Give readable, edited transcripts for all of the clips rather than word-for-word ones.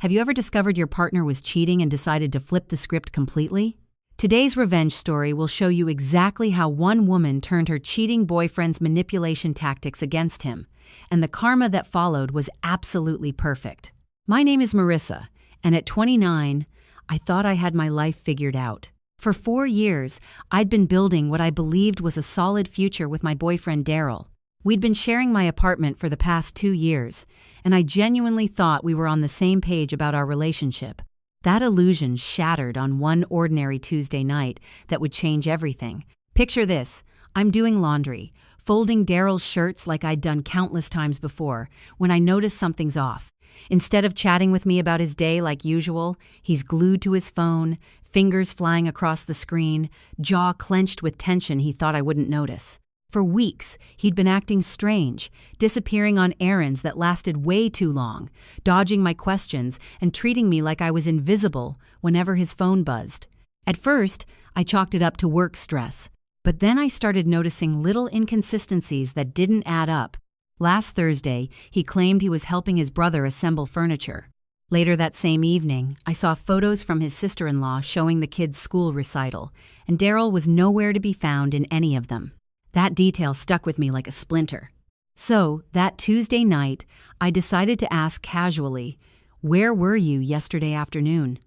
Have you ever discovered your partner was cheating and decided to flip the script completely? Today's revenge story will show you exactly how one woman turned her cheating boyfriend's manipulation tactics against him, and the karma that followed was absolutely perfect. My name is Marissa, and at 29, I thought I had my life figured out. For 4 years, I'd been building what I believed was a solid future with my boyfriend Daryl. We'd been sharing my apartment for the past 2 years, and I genuinely thought we were on the same page about our relationship. That illusion shattered on one ordinary Tuesday night that would change everything. Picture this: I'm doing laundry, folding Daryl's shirts like I'd done countless times before, when I notice something's off. Instead of chatting with me about his day like usual, he's glued to his phone, fingers flying across the screen, jaw clenched with tension he thought I wouldn't notice. For weeks, he'd been acting strange, disappearing on errands that lasted way too long, dodging my questions and treating me like I was invisible whenever his phone buzzed. At first, I chalked it up to work stress, but then I started noticing little inconsistencies that didn't add up. Last Thursday, he claimed he was helping his brother assemble furniture. Later that same evening, I saw photos from his sister-in-law showing the kids' school recital, and Daryl was nowhere to be found in any of them. That detail stuck with me like a splinter. So, that Tuesday night, I decided to ask casually, "Where were you yesterday afternoon?"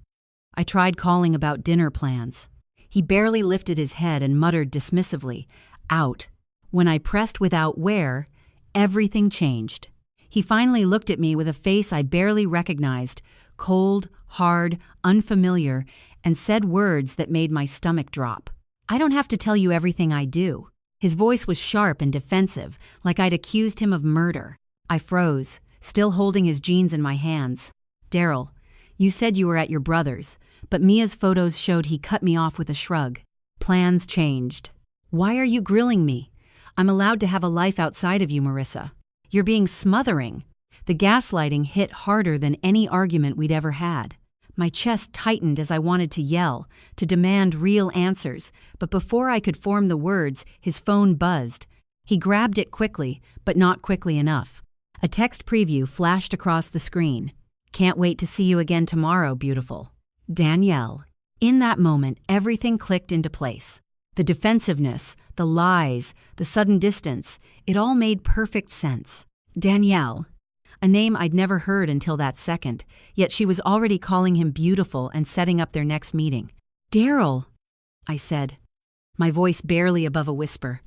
I tried calling about dinner plans. He barely lifted his head and muttered dismissively, "Out." When I pressed without where, everything changed. He finally looked at me with a face I barely recognized, cold, hard, unfamiliar, and said words that made my stomach drop. "I don't have to tell you everything I do." His voice was sharp and defensive, like I'd accused him of murder. I froze, still holding his jeans in my hands. "Daryl, you said you were at your brother's, but Mia's photos showed he cut me off with a shrug. Plans changed." "Why are you grilling me? I'm allowed to have a life outside of you, Marissa. You're being smothering." The gaslighting hit harder than any argument we'd ever had. My chest tightened as I wanted to yell, to demand real answers, but before I could form the words, his phone buzzed. He grabbed it quickly, but not quickly enough. A text preview flashed across the screen. "Can't wait to see you again tomorrow, beautiful. Danielle." In that moment, everything clicked into place. The defensiveness, the lies, the sudden distance, it all made perfect sense. Danielle. A name I'd never heard until that second, yet she was already calling him beautiful and setting up their next meeting. "Daryl," I said, my voice barely above a whisper.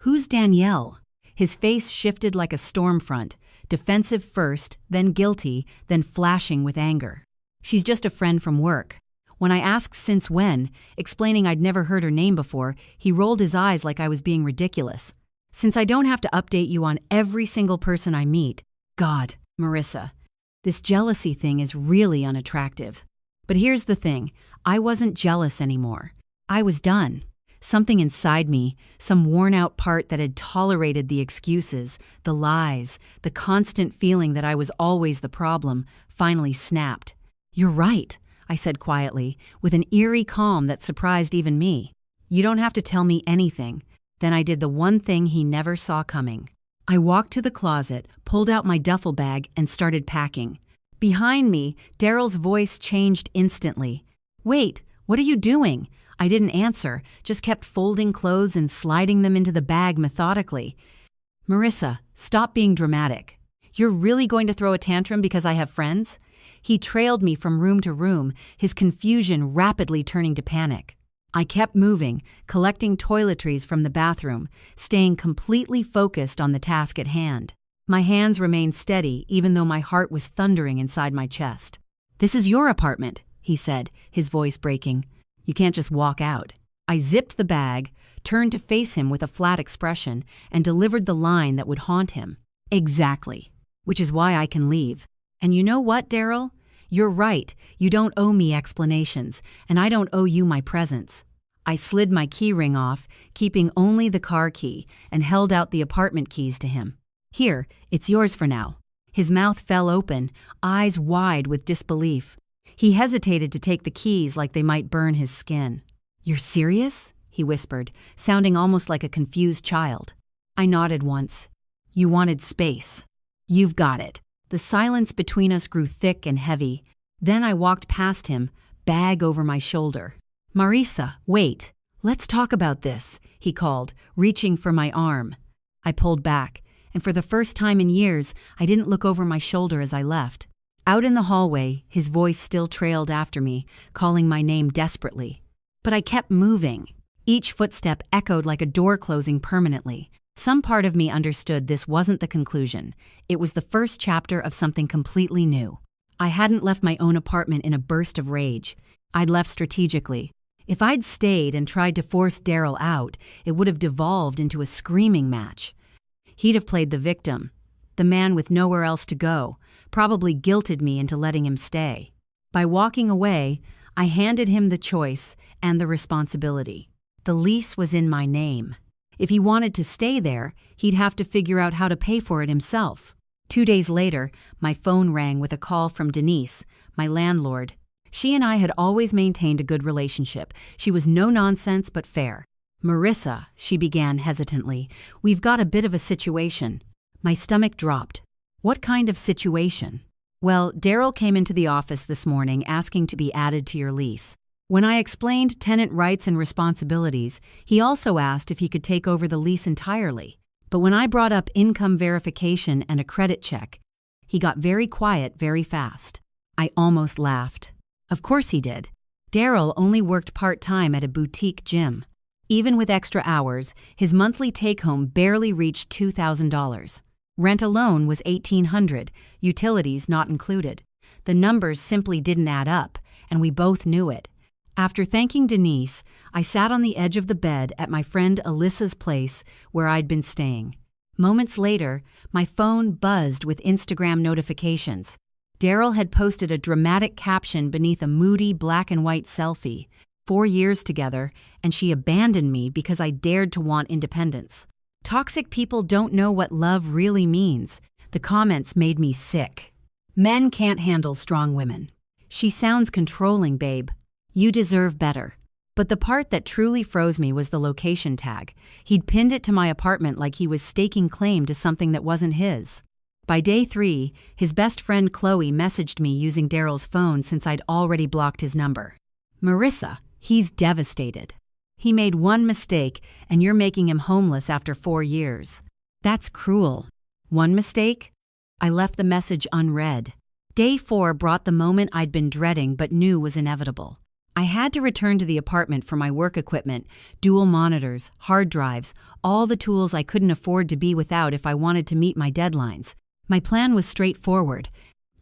"Who's Danielle?" His face shifted like a storm front, defensive first, then guilty, then flashing with anger. "She's just a friend from work." When I asked since when, explaining I'd never heard her name before, he rolled his eyes like I was being ridiculous. "Since I don't have to update you on every single person I meet, God, Marissa, this jealousy thing is really unattractive." But here's the thing, I wasn't jealous anymore. I was done. Something inside me, some worn-out part that had tolerated the excuses, the lies, the constant feeling that I was always the problem, finally snapped. "You're right," I said quietly, with an eerie calm that surprised even me. "You don't have to tell me anything." Then I did the one thing he never saw coming. I walked to the closet, pulled out my duffel bag, and started packing. Behind me, Daryl's voice changed instantly. "Wait, what are you doing?" I didn't answer, just kept folding clothes and sliding them into the bag methodically. "Marissa, stop being dramatic. You're really going to throw a tantrum because I have friends?" He trailed me from room to room, his confusion rapidly turning to panic. I kept moving, collecting toiletries from the bathroom, staying completely focused on the task at hand. My hands remained steady, even though my heart was thundering inside my chest. "This is your apartment," he said, his voice breaking. "You can't just walk out." I zipped the bag, turned to face him with a flat expression, and delivered the line that would haunt him. "Exactly. Which is why I can leave. And you know what, Daryl? You're right, you don't owe me explanations, and I don't owe you my presence." I slid my key ring off, keeping only the car key, and held out the apartment keys to him. "Here, it's yours for now." His mouth fell open, eyes wide with disbelief. He hesitated to take the keys like they might burn his skin. "You're serious?" he whispered, sounding almost like a confused child. I nodded once. "You wanted space. You've got it." The silence between us grew thick and heavy. Then I walked past him, bag over my shoulder. "Marisa, wait. Let's talk about this," he called, reaching for my arm. I pulled back, and for the first time in years, I didn't look over my shoulder as I left. Out in the hallway, his voice still trailed after me, calling my name desperately. But I kept moving. Each footstep echoed like a door closing permanently. Some part of me understood this wasn't the conclusion. It was the first chapter of something completely new. I hadn't left my own apartment in a burst of rage. I'd left strategically. If I'd stayed and tried to force Daryl out, it would have devolved into a screaming match. He'd have played the victim, the man with nowhere else to go, probably guilted me into letting him stay. By walking away, I handed him the choice and the responsibility. The lease was in my name. If he wanted to stay there, he'd have to figure out how to pay for it himself. 2 days later, my phone rang with a call from Denise, my landlord. She and I had always maintained a good relationship. She was no nonsense but fair. "Marissa," she began hesitantly, "we've got a bit of a situation." My stomach dropped. "What kind of situation?" "Well, Daryl came into the office this morning asking to be added to your lease. When I explained tenant rights and responsibilities, he also asked if he could take over the lease entirely. But when I brought up income verification and a credit check, he got very quiet very fast." I almost laughed. Of course he did. Daryl only worked part-time at a boutique gym. Even with extra hours, his monthly take-home barely reached $2,000. Rent alone was $1,800, utilities not included. The numbers simply didn't add up, and we both knew it. After thanking Denise, I sat on the edge of the bed at my friend Alyssa's place where I'd been staying. Moments later, my phone buzzed with Instagram notifications. Daryl had posted a dramatic caption beneath a moody black and white selfie. 4 years together, and she abandoned me because I dared to want independence. Toxic people don't know what love really means. The comments made me sick. "Men can't handle strong women. She sounds controlling, babe. You deserve better." But the part that truly froze me was the location tag. He'd pinned it to my apartment like he was staking claim to something that wasn't his. By day 3, his best friend Chloe messaged me using Daryl's phone since I'd already blocked his number. "Marissa, he's devastated. He made one mistake, and you're making him homeless after 4 years. That's cruel." One mistake? I left the message unread. Day 4 brought the moment I'd been dreading but knew was inevitable. I had to return to the apartment for my work equipment, dual monitors, hard drives, all the tools I couldn't afford to be without if I wanted to meet my deadlines. My plan was straightforward: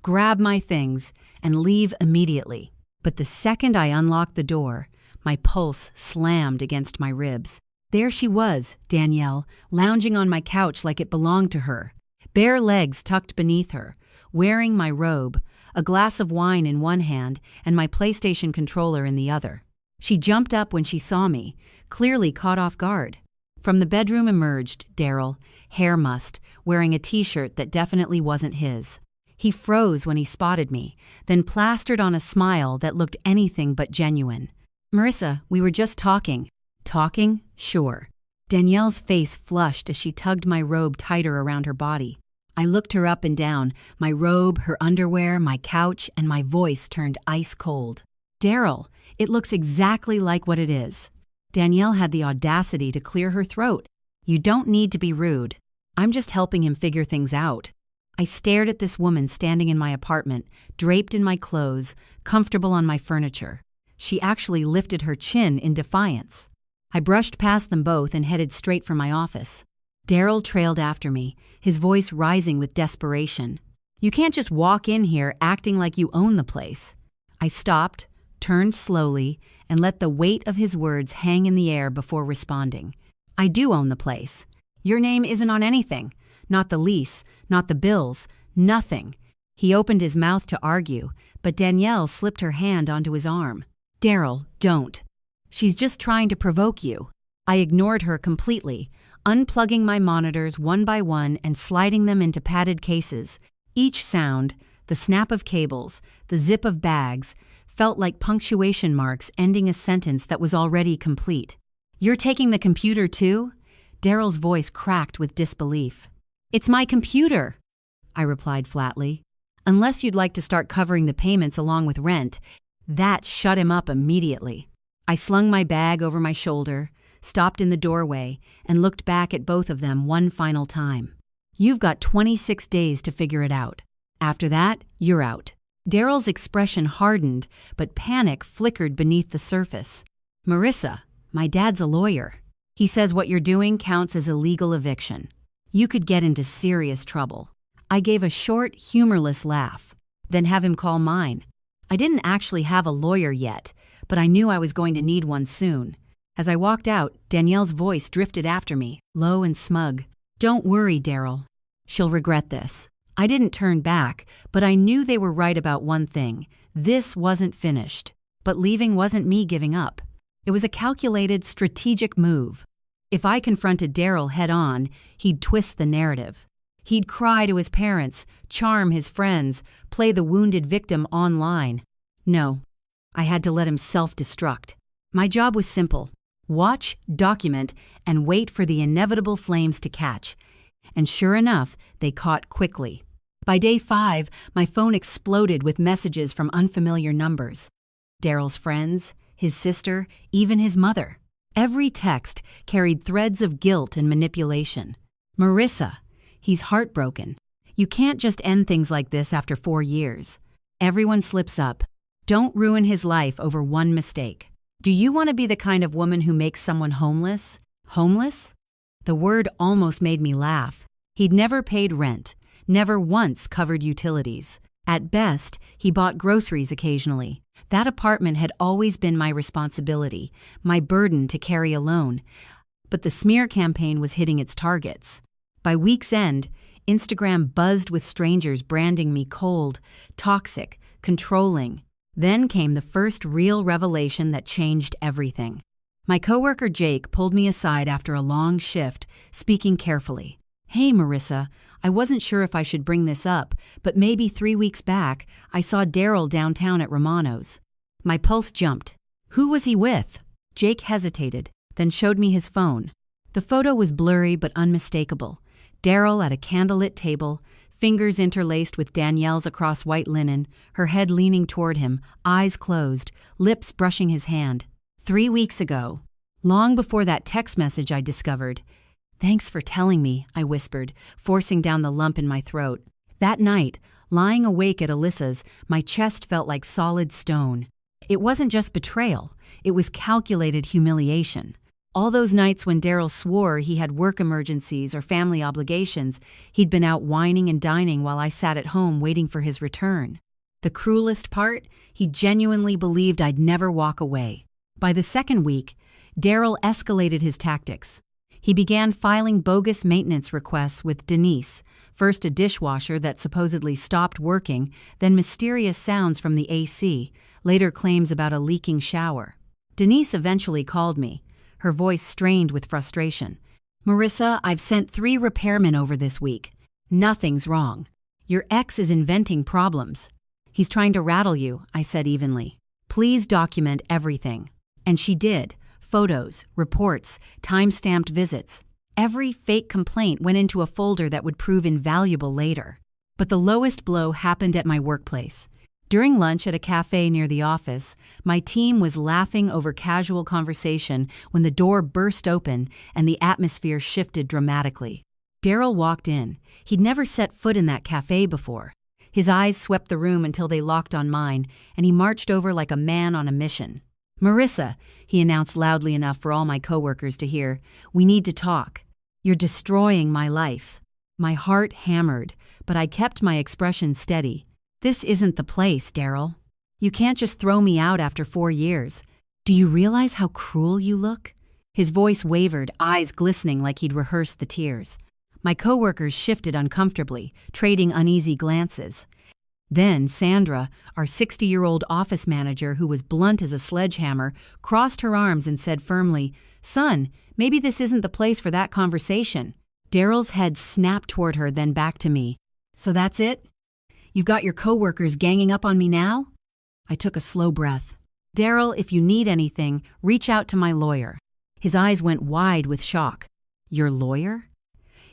grab my things and leave immediately. But the second I unlocked the door, my pulse slammed against my ribs. There she was, Danielle, lounging on my couch like it belonged to her, bare legs tucked beneath her, wearing my robe, a glass of wine in one hand and my PlayStation controller in the other. She jumped up when she saw me, clearly caught off guard. From the bedroom emerged Daryl, hair mussed, wearing a t-shirt that definitely wasn't his. He froze when he spotted me, then plastered on a smile that looked anything but genuine. "Marissa, we were just talking." "Talking? Sure." Danielle's face flushed as she tugged my robe tighter around her body. I looked her up and down, my robe, her underwear, my couch, and my voice turned ice cold. "Daryl, it looks exactly like what it is." Danielle had the audacity to clear her throat. "You don't need to be rude. I'm just helping him figure things out." I stared at this woman standing in my apartment, draped in my clothes, comfortable on my furniture. She actually lifted her chin in defiance. I brushed past them both and headed straight for my office. Daryl trailed after me, his voice rising with desperation. "You can't just walk in here acting like you own the place." I stopped, turned slowly, and let the weight of his words hang in the air before responding. "I do own the place. Your name isn't on anything. Not the lease, not the bills, nothing." He opened his mouth to argue, but Danielle slipped her hand onto his arm. "Daryl, don't. She's just trying to provoke you." I ignored her completely, unplugging my monitors one by one and sliding them into padded cases. Each sound, the snap of cables, the zip of bags, felt like punctuation marks ending a sentence that was already complete. "You're taking the computer too?" Daryl's voice cracked with disbelief. "It's my computer," I replied flatly. unless you'd like to start covering the payments along with rent." That shut him up immediately. I slung my bag over my shoulder, stopped in the doorway, and looked back at both of them one final time. "You've got 26 days to figure it out. After that, you're out." Daryl's expression hardened, but panic flickered beneath the surface. "Marissa, my dad's a lawyer. He says what you're doing counts as illegal eviction. You could get into serious trouble." I gave a short, humorless laugh, then have him call mine. I didn't actually have a lawyer yet, but I knew I was going to need one soon. As I walked out, Danielle's voice drifted after me, low and smug. "Don't worry, Daryl. She'll regret this." I didn't turn back, but I knew they were right about one thing. This wasn't finished. But leaving wasn't me giving up. It was a calculated, strategic move. If I confronted Daryl head-on, he'd twist the narrative. He'd cry to his parents, charm his friends, play the wounded victim online. No, I had to let him self-destruct. My job was simple: watch, document, and wait for the inevitable flames to catch. And sure enough, they caught quickly. By day 5, my phone exploded with messages from unfamiliar numbers. Daryl's friends, his sister, even his mother. Every text carried threads of guilt and manipulation. "Marissa, he's heartbroken. You can't just end things like this after 4 years. Everyone slips up. Don't ruin his life over one mistake. Do you want to be the kind of woman who makes someone homeless?" Homeless? The word almost made me laugh. He'd never paid rent, never once covered utilities. At best, he bought groceries occasionally. That apartment had always been my responsibility, my burden to carry alone. But the smear campaign was hitting its targets. By week's end, Instagram buzzed with strangers branding me cold, toxic, controlling. Then came the first real revelation that changed everything. My coworker Jake pulled me aside after a long shift, speaking carefully. "Hey, Marissa, I wasn't sure if I should bring this up, but maybe 3 weeks back, I saw Daryl downtown at Romano's." My pulse jumped. "Who was he with?" Jake hesitated, then showed me his phone. The photo was blurry but unmistakable. Daryl at a candlelit table, fingers interlaced with Danielle's across white linen, her head leaning toward him, eyes closed, lips brushing his hand. 3 weeks ago, long before that text message I discovered. "Thanks for telling me," I whispered, forcing down the lump in my throat. That night, lying awake at Alyssa's, my chest felt like solid stone. It wasn't just betrayal, it was calculated humiliation. All those nights when Daryl swore he had work emergencies or family obligations, he'd been out whining and dining while I sat at home waiting for his return. The cruelest part, he genuinely believed I'd never walk away. By the second week, Daryl escalated his tactics. He began filing bogus maintenance requests with Denise, first a dishwasher that supposedly stopped working, then mysterious sounds from the AC, later claims about a leaking shower. Denise eventually called me, her voice strained with frustration. "Marissa, I've sent 3 repairmen over this week. Nothing's wrong. Your ex is inventing problems." "He's trying to rattle you," I said evenly. "Please document everything." And she did. Photos, reports, time-stamped visits. Every fake complaint went into a folder that would prove invaluable later. But the lowest blow happened at my workplace. During lunch at a cafe near the office, my team was laughing over casual conversation when the door burst open and the atmosphere shifted dramatically. Daryl walked in. He'd never set foot in that cafe before. His eyes swept the room until they locked on mine, and he marched over like a man on a mission. "Marissa," he announced loudly enough for all my coworkers to hear, "we need to talk. You're destroying my life." My heart hammered, but I kept my expression steady. "This isn't the place, Daryl. You can't just throw me out after 4 years. Do you realize how cruel you look?" His voice wavered, eyes glistening like he'd rehearsed the tears. My coworkers shifted uncomfortably, trading uneasy glances. Then Sandra, our 60-year-old office manager who was blunt as a sledgehammer, crossed her arms and said firmly, "Son, maybe this isn't the place for that conversation." Daryl's head snapped toward her, then back to me. "So that's it? You've got your coworkers ganging up on me now?" I took a slow breath. "Daryl, if you need anything, reach out to my lawyer." His eyes went wide with shock. "Your lawyer?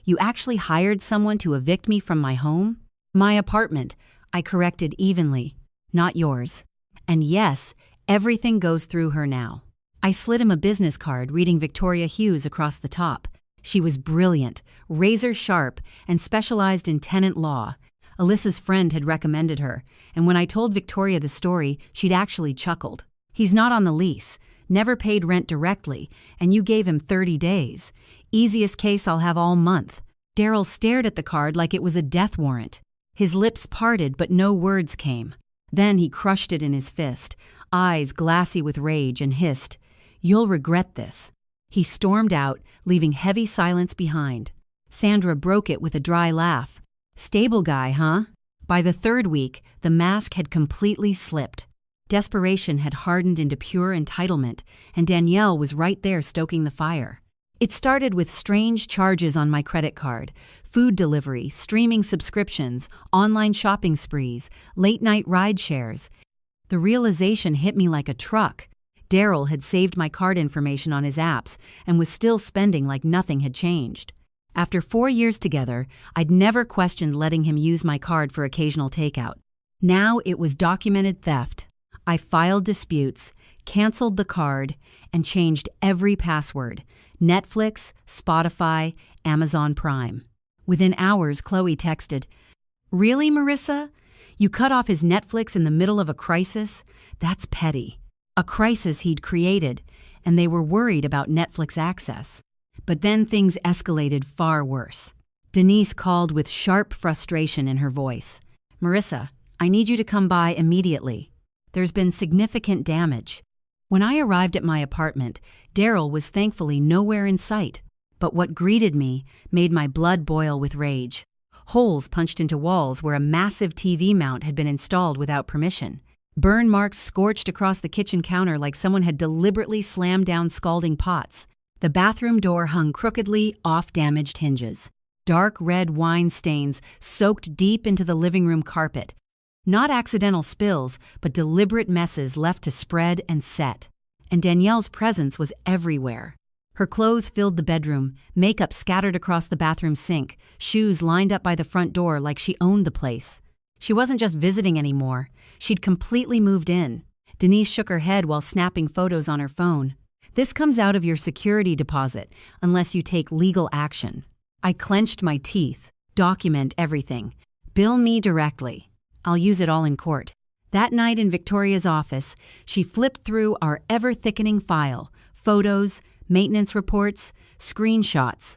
You actually hired someone to evict me from my home?" "My apartment. I corrected evenly. Not yours. And yes, everything goes through her now. I slid him a business card reading Victoria Hughes across the top. She was brilliant, razor sharp, and specialized in tenant law. Alyssa's friend had recommended her, and when I told Victoria the story, she'd actually chuckled. He's not on the lease, never paid rent directly, and you gave him 30 days. Easiest case I'll have all month. Daryl stared at the card like it was a death warrant. His lips parted, but no words came. Then he crushed it in his fist, eyes glassy with rage, and hissed, "You'll regret this." He stormed out, leaving heavy silence behind. Sandra broke it with a dry laugh. Stable guy, huh? By the third week, the mask had completely slipped. Desperation had hardened into pure entitlement, and Danielle was right there stoking the fire. It started with strange charges on my credit card, food delivery, streaming subscriptions, online shopping sprees, late-night ride shares. The realization hit me like a truck. Daryl had saved my card information on his apps and was still spending like nothing had changed. After 4 years together, I'd never questioned letting him use my card for occasional takeout. Now it was documented theft. I filed disputes, canceled the card, and changed every password: Netflix, Spotify, Amazon Prime. Within hours, Chloe texted, "Really, Marissa? You cut off his Netflix in the middle of a crisis? That's petty." A crisis he'd created, and they were worried about Netflix access. But then things escalated far worse. Denise called with sharp frustration in her voice. "Marissa, I need you to come by immediately. There's been significant damage." When I arrived at my apartment, Daryl was thankfully nowhere in sight. But what greeted me made my blood boil with rage. Holes punched into walls where a massive TV mount had been installed without permission. Burn marks scorched across the kitchen counter like someone had deliberately slammed down scalding pots. The bathroom door hung crookedly off damaged hinges. Dark red wine stains soaked deep into the living room carpet. Not accidental spills, but deliberate messes left to spread and set. And Danielle's presence was everywhere. Her clothes filled the bedroom, makeup scattered across the bathroom sink, shoes lined up by the front door like she owned the place. She wasn't just visiting anymore. She'd completely moved in. Denise shook her head while snapping photos on her phone. "This comes out of your security deposit, unless you take legal action." I clenched my teeth. "Document everything. Bill me directly. I'll use it all in court." That night in Victoria's office, she flipped through our ever-thickening file, photos, maintenance reports, screenshots.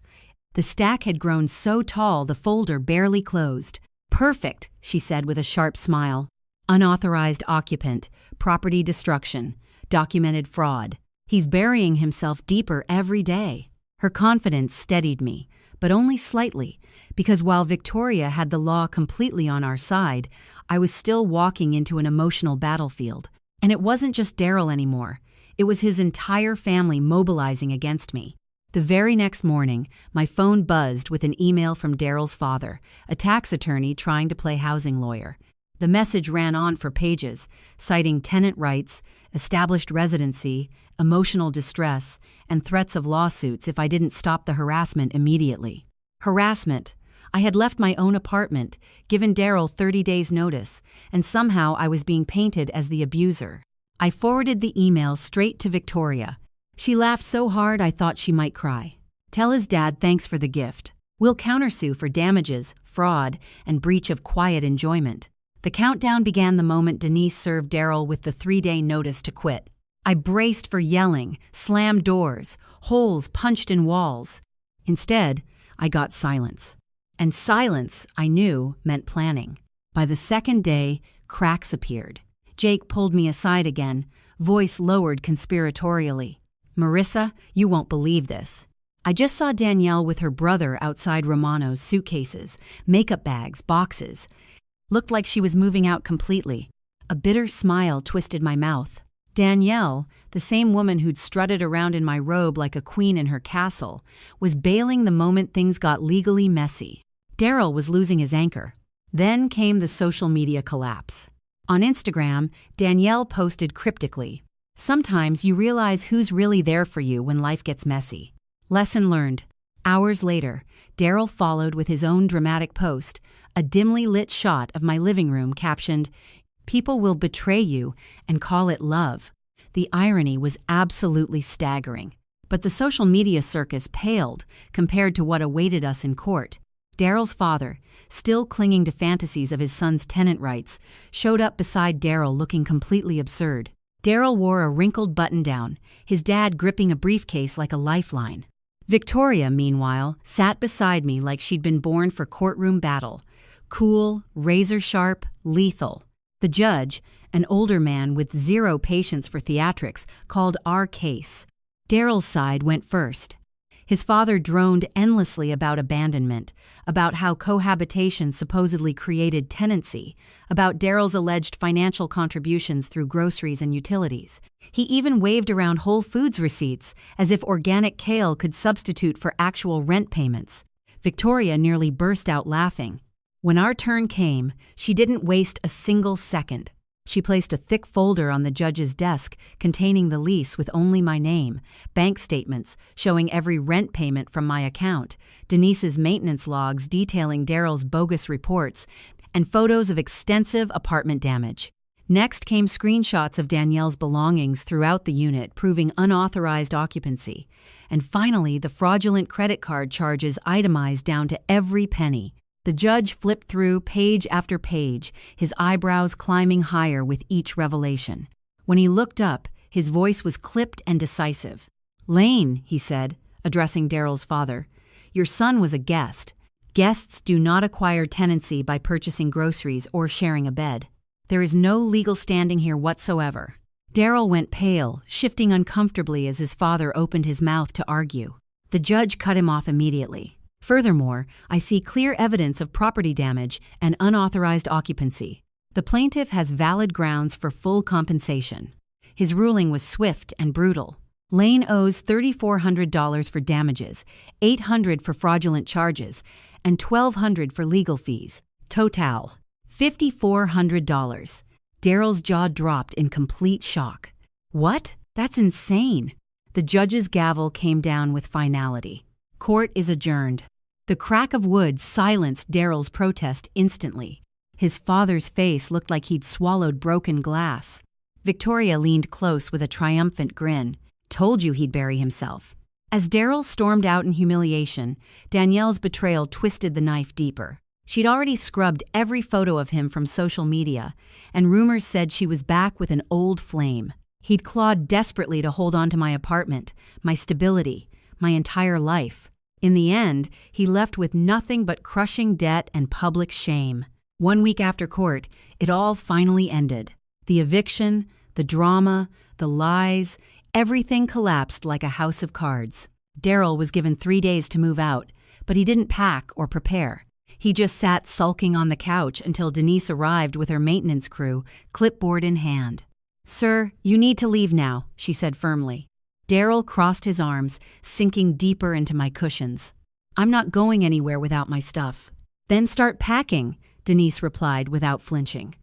The stack had grown so tall the folder barely closed. "Perfect," she said with a sharp smile. "Unauthorized occupant, property destruction, documented fraud. He's burying himself deeper every day." Her confidence steadied me, but only slightly, because while Victoria had the law completely on our side, I was still walking into an emotional battlefield. And it wasn't just Daryl anymore. It was his entire family mobilizing against me. The very next morning, my phone buzzed with an email from Daryl's father, a tax attorney trying to play housing lawyer. The message ran on for pages, citing tenant rights, established residency, emotional distress, and threats of lawsuits if I didn't stop the harassment immediately. Harassment. I had left my own apartment, given Daryl 30 days' notice, and somehow I was being painted as the abuser. I forwarded the email straight to Victoria. She laughed so hard I thought she might cry. "Tell his dad thanks for the gift. We'll countersue for damages, fraud, and breach of quiet enjoyment." The countdown began the moment Denise served Daryl with the 3-day notice to quit. I braced for yelling, slammed doors, holes punched in walls. Instead, I got silence. And silence, I knew, meant planning. By the second day, cracks appeared. Jake pulled me aside again, voice lowered conspiratorially. "Marissa, you won't believe this. I just saw Danielle with her brother outside Romano's suitcases, makeup bags, boxes. Looked like she was moving out completely." A bitter smile twisted my mouth. Danielle, the same woman who'd strutted around in my robe like a queen in her castle, was bailing the moment things got legally messy. Daryl was losing his anchor. Then came the social media collapse. On Instagram, Danielle posted cryptically, "Sometimes you realize who's really there for you when life gets messy. Lesson learned. Hours later, Daryl followed with his own dramatic post, a dimly lit shot of my living room captioned, "People will betray you and call it love." The irony was absolutely staggering. But the social media circus paled compared to what awaited us in court. Daryl's father, still clinging to fantasies of his son's tenant rights, showed up beside Daryl looking completely absurd. Daryl wore a wrinkled button-down, his dad gripping a briefcase like a lifeline. Victoria, meanwhile, sat beside me like she'd been born for courtroom battle. Cool, razor-sharp, lethal. The judge, an older man with zero patience for theatrics, called our case. Daryl's side went first. His father droned endlessly about abandonment, about how cohabitation supposedly created tenancy, about Daryl's alleged financial contributions through groceries and utilities. He even waved around Whole Foods receipts, as if organic kale could substitute for actual rent payments. Victoria nearly burst out laughing. When our turn came, she didn't waste a single second. She placed a thick folder on the judge's desk containing the lease with only my name, bank statements showing every rent payment from my account, Denise's maintenance logs detailing Daryl's bogus reports, and photos of extensive apartment damage. Next came screenshots of Danielle's belongings throughout the unit proving unauthorized occupancy. And finally, the fraudulent credit card charges itemized down to every penny. The judge flipped through page after page, his eyebrows climbing higher with each revelation. When he looked up, his voice was clipped and decisive. "Lane," he said, addressing Daryl's father, "your son was a guest. Guests do not acquire tenancy by purchasing groceries or sharing a bed. There is no legal standing here whatsoever." Daryl went pale, shifting uncomfortably as his father opened his mouth to argue. The judge cut him off immediately. "Furthermore, I see clear evidence of property damage and unauthorized occupancy. The plaintiff has valid grounds for full compensation." His ruling was swift and brutal. Lane owes $3,400 for damages, $800 for fraudulent charges, and $1,200 for legal fees. Total, $5,400. Daryl's jaw dropped in complete shock. "What? That's insane." The judge's gavel came down with finality. Court is adjourned. The crack of wood silenced Daryl's protest instantly. His father's face looked like he'd swallowed broken glass. Victoria leaned close with a triumphant grin. "Told you he'd bury himself." As Daryl stormed out in humiliation, Danielle's betrayal twisted the knife deeper. She'd already scrubbed every photo of him from social media, and rumors said she was back with an old flame. He'd clawed desperately to hold on to my apartment, my stability, my entire life. In the end, he left with nothing but crushing debt and public shame. 1 week after court, it all finally ended. The eviction, the drama, the lies, everything collapsed like a house of cards. Daryl was given 3 days to move out, but he didn't pack or prepare. He just sat sulking on the couch until Denise arrived with her maintenance crew, clipboard in hand. "Sir, you need to leave now," she said firmly. Daryl crossed his arms, sinking deeper into my cushions. "I'm not going anywhere without my stuff." "Then start packing," Denise replied without flinching.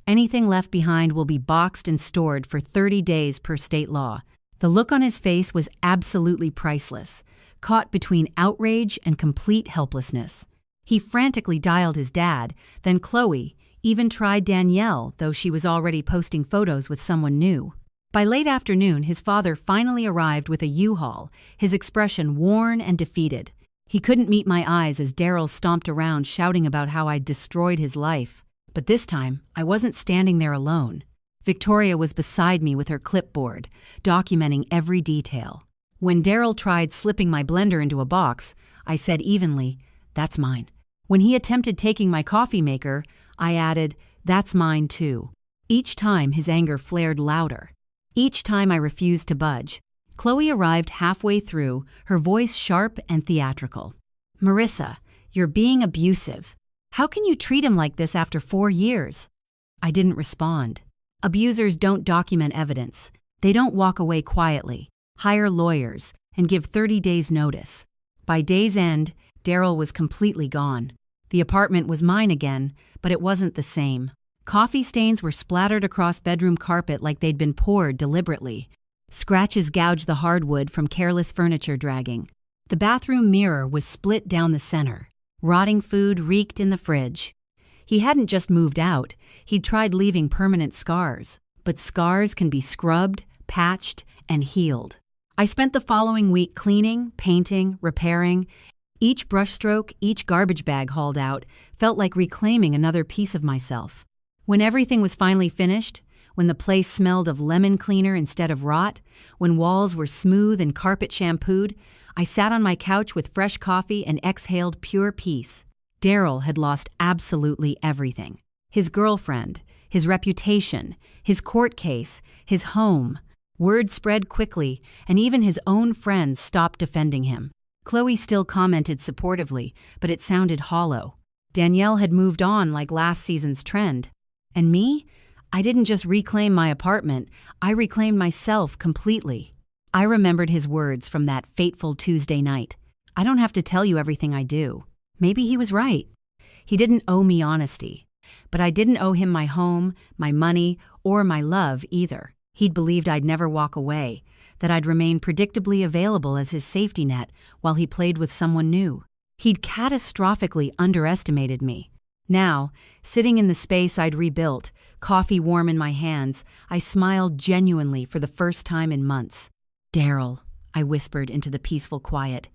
"Anything left behind will be boxed and stored for 30 days per state law." The look on his face was absolutely priceless, caught between outrage and complete helplessness. He frantically dialed his dad, then Chloe, even tried Danielle, though she was already posting photos with someone new. By late afternoon, his father finally arrived with a U-Haul, his expression worn and defeated. He couldn't meet my eyes as Daryl stomped around shouting about how I'd destroyed his life. But this time, I wasn't standing there alone. Victoria was beside me with her clipboard, documenting every detail. When Daryl tried slipping my blender into a box, I said evenly, "That's mine." When he attempted taking my coffee maker, I added, "That's mine too." Each time his anger flared louder. Each time I refused to budge. Chloe arrived halfway through, her voice sharp and theatrical. "Marissa, you're being abusive. How can you treat him like this after 4 years?" I didn't respond. Abusers don't document evidence. They don't walk away quietly, hire lawyers, and give 30 days notice. By day's end, Daryl was completely gone. The apartment was mine again, but it wasn't the same. Coffee stains were splattered across bedroom carpet like they'd been poured deliberately. Scratches gouged the hardwood from careless furniture dragging. The bathroom mirror was split down the center. Rotting food reeked in the fridge. He hadn't just moved out, he'd tried leaving permanent scars. But scars can be scrubbed, patched, and healed. I spent the following week cleaning, painting, repairing. Each brushstroke, each garbage bag hauled out, felt like reclaiming another piece of myself. When everything was finally finished, when the place smelled of lemon cleaner instead of rot, when walls were smooth and carpet shampooed, I sat on my couch with fresh coffee and exhaled pure peace. Daryl had lost absolutely everything. His girlfriend, his reputation, his court case, his home. Word spread quickly, and even his own friends stopped defending him. Chloe still commented supportively, but it sounded hollow. Danielle had moved on like last season's trend. And me? I didn't just reclaim my apartment, I reclaimed myself completely. I remembered his words from that fateful Tuesday night. I don't have to tell you everything I do. Maybe he was right. He didn't owe me honesty. But I didn't owe him my home, my money, or my love either. He'd believed I'd never walk away, that I'd remain predictably available as his safety net while he played with someone new. He'd catastrophically underestimated me. Now, sitting in the space I'd rebuilt, coffee warm in my hands, I smiled genuinely for the first time in months. "Daryl," I whispered into the peaceful quiet,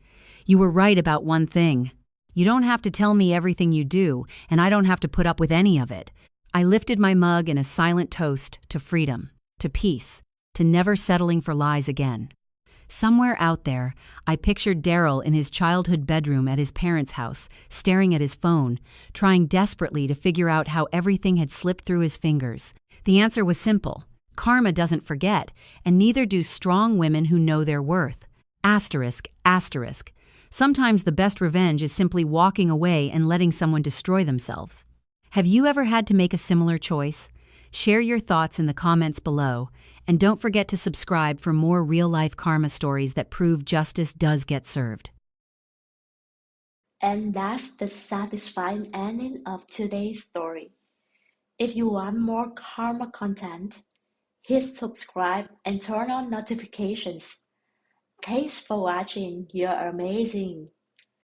"you were right about one thing. You don't have to tell me everything you do, and I don't have to put up with any of it." I lifted my mug in a silent toast to freedom, to peace, to never settling for lies again. Somewhere out there, I pictured Daryl in his childhood bedroom at his parents' house, staring at his phone, trying desperately to figure out how everything had slipped through his fingers. The answer was simple. Karma doesn't forget, and neither do strong women who know their worth. Asterisk, asterisk. Sometimes the best revenge is simply walking away and letting someone destroy themselves. Have you ever had to make a similar choice? Share your thoughts in the comments below, and don't forget to subscribe for more real-life karma stories that prove justice does get served. And that's the satisfying ending of today's story. If you want more karma content, hit subscribe and turn on notifications. Thanks for watching. You're amazing.